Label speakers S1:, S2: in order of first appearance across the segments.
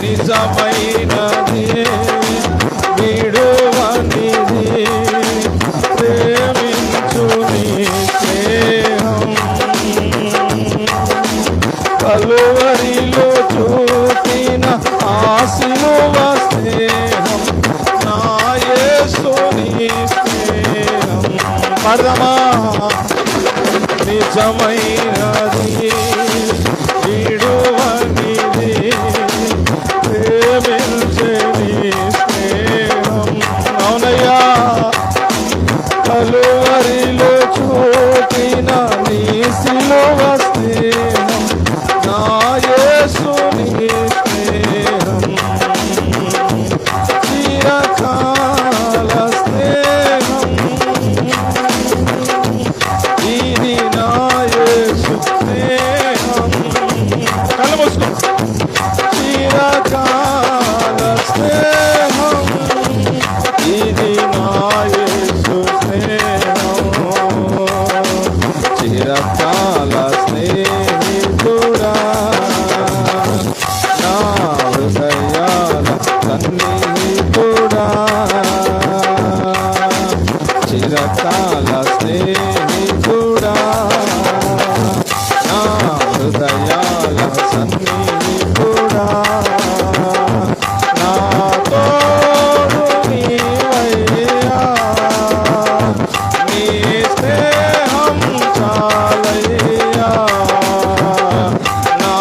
S1: నిజమైనది విడువనిది ప్రేమించు నీ స్నేహం కలువరిలో చూపిన ఆశిలువ స్నేహం నా యేసుని స్నేహం పాడదామా నిజమైనది విడువనిది ప్రేమించే నీ స్నేహం అవునయ్యా కలువరిలో చూపిన నీ సిలువ స్నేహం నా యేసుని స్నేహం చిరకాల స్నేహం ఇది నా యేసు స్నేహం కళ్ళు మూసుకో చిరకాల స్నేహం ఇది నా యేసు స్నేహం చిరకాల స్నేహితుడా నా హృదయాల సన్నిహితుడా చిరకాల స్నేహితుడా నా హృదయాల సన్నిహితుడా నా తోడు నీవయ్యా నీ స్నేహం చాలయ్యా నా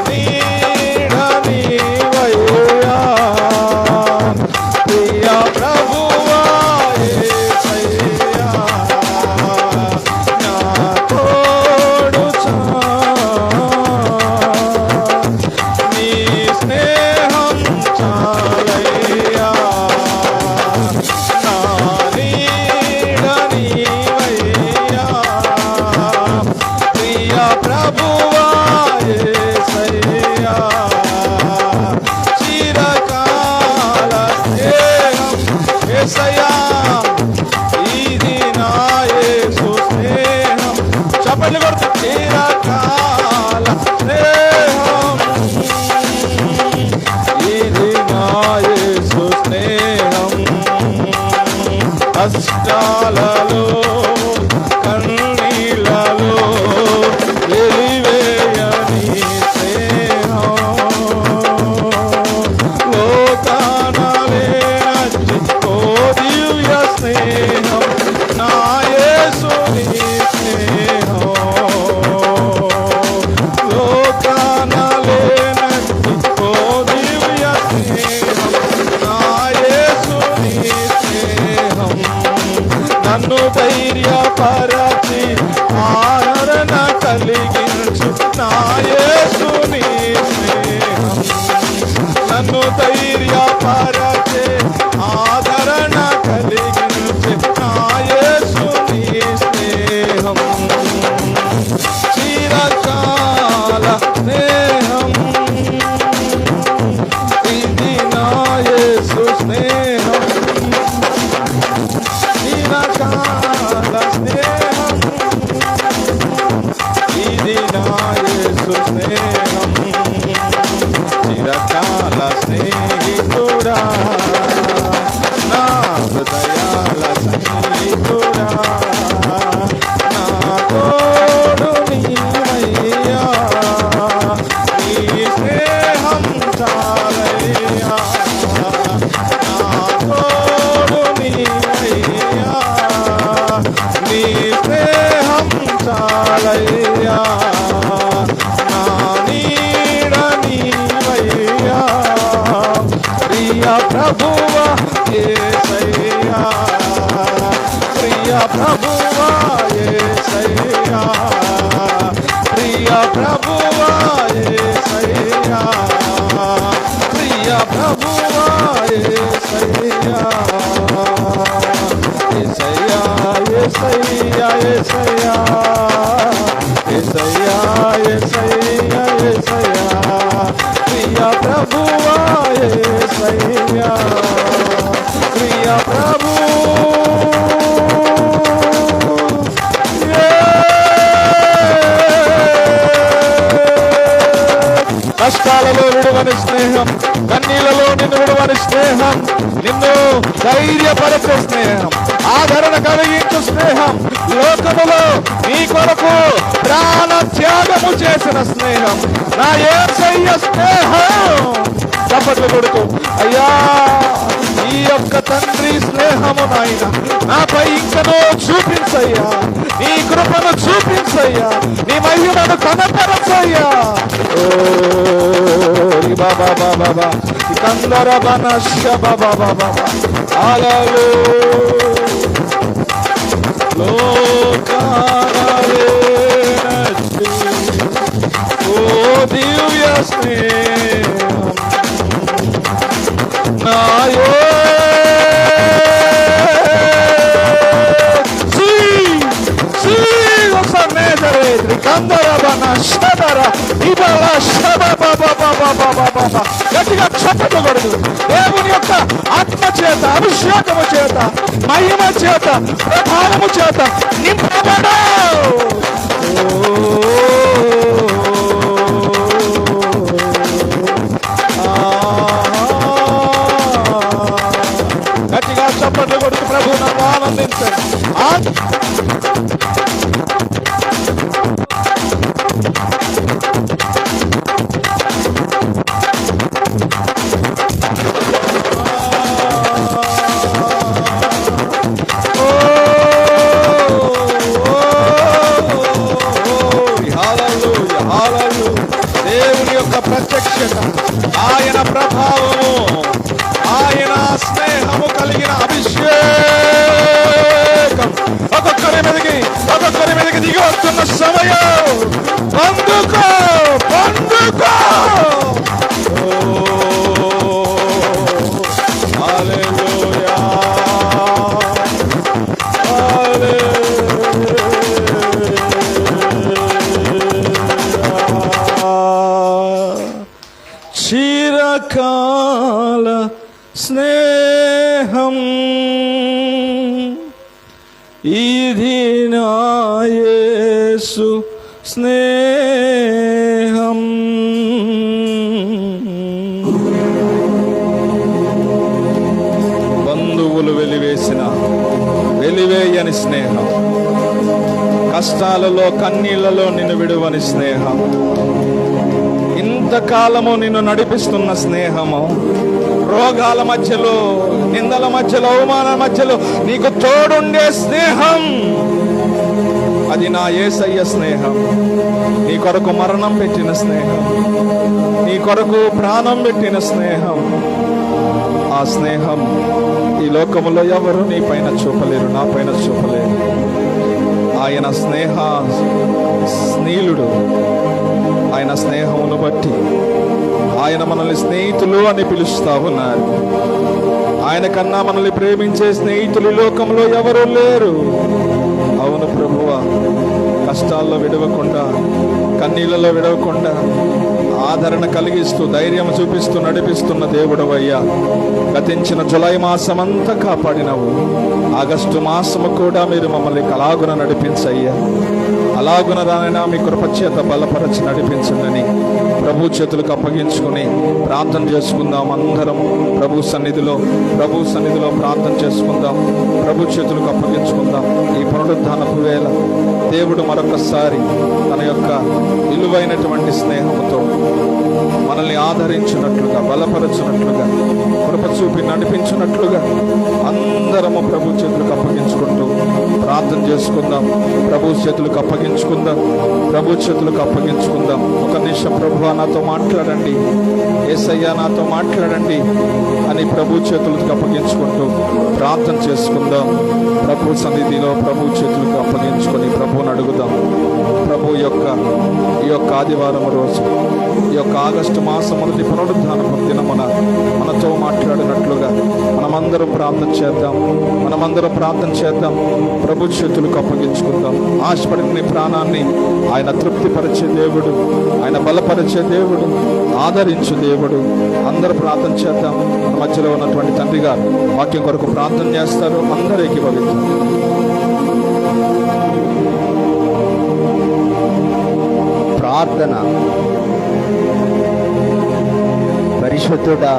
S1: నీడ నీవయ్యా ప్రియ ప్రభువా యేసయ్యా నా తోడు నీ స్నేహం చాలయ్యా నా నీడ నీవయ్యా ప్రియ ప్రభువా యేసయ్యా చిరకాల స్నేహం యేసయ్యా ఇది నా యేసు స్నేహం చప్పట్లు కొడుతూ చిరకాల స్నేహం ఇది నా యేసు స్నేహం కష్టాలలో కన్నీళ్ళలో వెలివేయని స్నేహం లోకాన లేనట్టి ఓ దివ్య స్నేహం నా యేసుని స్నేహం లోకాన లేనట్టి ఓ దివ్య స్నేహం నా యేసుని స్నేహం నన్ను ధైర్యపరచి ఆదరణ కలిగించు నా యేసుని స్నేహం నన్ను ధైర్యపరచి ఆదరణ కలిగించు నా యేసుని స్నేహం చిరకాల స్నేహం ఇది నా యేసు స్నేహం చిరకాల స్నేహం ఇది నా యేసు స్నేహం చిరకాల స్నేహితుడా నా హృదయాల సన్నిహితుడా నా తోడు నీవయ్యా నీ స్నేహం చాలయ్యా నా తోడు నీవయ్యా నీ స్నేహం చాలయ్యా నా నీడ నీవయ్యా ప్రియ ప్రభువా యేసయ్యా ప్రియ ప్రభువా యేసయ్యా ప్రియ ప్రభువా యేసయ్యా ప్రియ ప్రభువా యేసయ్యా యేసయ్యా యేసయ్యా యేసయ్యా యేసయ్యా యేసయ్యా ప్రియ ప్రభువా యేసయ్యా ప్రియ ప్రభు కష్టాలలో విడువని స్నేహం, కన్నీళ్ళలో నిన్ను విడువని స్నేహం, నిన్ను ధైర్యపరిచే స్నేహం, ఆదరణ కలిగించు స్నేహం, లోకములో నీ కొరకు ప్రాణ త్యాగము చేసిన స్నేహం, నా యేసయ్య స్నేహం. చప్పట్లు కొడుకు, అయ్యా ఈ యొక్క తండ్రి స్నేహము నాయన నాపై ఇంకనూ చూపించయ్యా, నీ కృపను చూపించయ్యా, నీ మహిమను కనపరచయ్యా. ఓ బాబా బాబా కందర బనష బాబా బాబా ఆలలు లోకాలే ఓ దివ్య స్నేహం నాయో గట్టిగా చెప్పకూడదు. దేవుని యొక్క ఆత్మ చేత, అభిషేకము చేత, మహిమ చేత, ప్రభావము చేత నింపబడు. గట్టిగా చప్పట్లు కొడుతూ ప్రభు నన్ను ఆనందించండి. దేవుని యొక్క ప్రత్యక్షత, ఆయన ప్రభావము, ఆయన స్నేహము కలిగిన అభిషేకం ఒక్కొక్కరి మీదకి దిగి వస్తున్న సమయం. పండుకో పండుకో. హల్లెలూయా చిరకాల స్నేహం ఇది నా యేసు స్నేహం. బంధువులు వెలివేయని స్నేహం, కష్టాలలో కన్నీళ్లలో నిన్ను విడువని స్నేహం, ఇంతకాలము నిన్ను నడిపిస్తున్న స్నేహము, రోగాల మధ్యలో, నిందల మధ్యలో, అవమానాల మధ్యలో నీకు తోడుండే స్నేహం, అది నా యేసయ్య స్నేహం. నీ కొరకు మరణం పెట్టిన స్నేహం, నీ కొరకు ప్రాణం పెట్టిన స్నేహం. ఆ స్నేహం ఈ లోకములో ఎవరు నీ పైన చూపలేరు, నా పైన చూపలేరు. ఆయన స్నేహుడు. ఆయన స్నేహమును బట్టి ఆయన మనల్ని స్నేహితులు అని పిలుస్తా ఉన్నారు. ఆయన కన్నా మనల్ని ప్రేమించే స్నేహితులు లోకంలో ఎవరు లేరు. అవును ప్రభువా, కష్టాల్లో విడవకుండా, కన్నీళ్ళలో విడవకుండా ఆదరణ కలిగిస్తూ, ధైర్యం చూపిస్తూ నడిపిస్తున్న దేవుడవయ్యా. గతించిన జులై మాసమంతా కాపాడినవు, ఆగస్టు మాసము కూడా మీరు మమ్మల్ని అలాగున నడిపించయ్యా. అలాగున రానైనా మీ కృపచేత బలపరచి నడిపించండి. ప్రభు చేతులకు అప్పగించుకుని ప్రార్థన చేసుకుందాం. అందరం ప్రభు సన్నిధిలో ప్రార్థన చేసుకుందాం. ప్రభు చేతులకు అప్పగించుకుందాం. ఈ పునరుద్ధానపు వేళ దేవుడు మరొకసారి తన యొక్క విలువైనటువంటి స్నేహముతో మనల్ని ఆదరించినట్లుగా, బలపరచినట్లుగా, కృప చూపి నడిపించినట్లుగా అందరము ప్రభు చేతులకు అప్పగించుకుంటూ ప్రార్థన చేసుకుందాం. ప్రభు చేతులకు అప్పగించుకుందాం. ఒక నిమిషం ప్రభువా నాతో మాట్లాడండి, యేసయ్యా నాతో మాట్లాడండి అని ప్రభు చేతులకు అప్పగించుకుంటూ ప్రార్థన చేసుకుందాం. ప్రభు సన్నిధిలో ప్రభు చేతులకు అప్పగించుకొని ప్రభువుని అడుగుదాం. ప్రభు ఈ యొక్క ఆదివారం రోజు, ఈ యొక్క ఆగస్టు మాసం మొదటి పునరుద్ధానపు దినమున మనతో మాట్లాడినట్లుగా మనమందరం ప్రార్థన చేద్దాం. ప్రభు చేతులకు అప్పగించుకుందాం. ఆశపడిన ప్రాణాన్ని ఆయన తృప్తిపరిచే దేవుడు, ఆయన బలపరిచే దేవుడు, ఆదరించు దేవుడు. అందరూ ప్రార్థన చేద్దాం. మన మధ్యలో ఉన్నటువంటి తండ్రి గారు వాక్యం కొరకు ప్రార్థన చేస్తారు. అందరూ ఏకీభవిద్దాం. ప్రార్థన.
S2: పరిశుద్ధుడా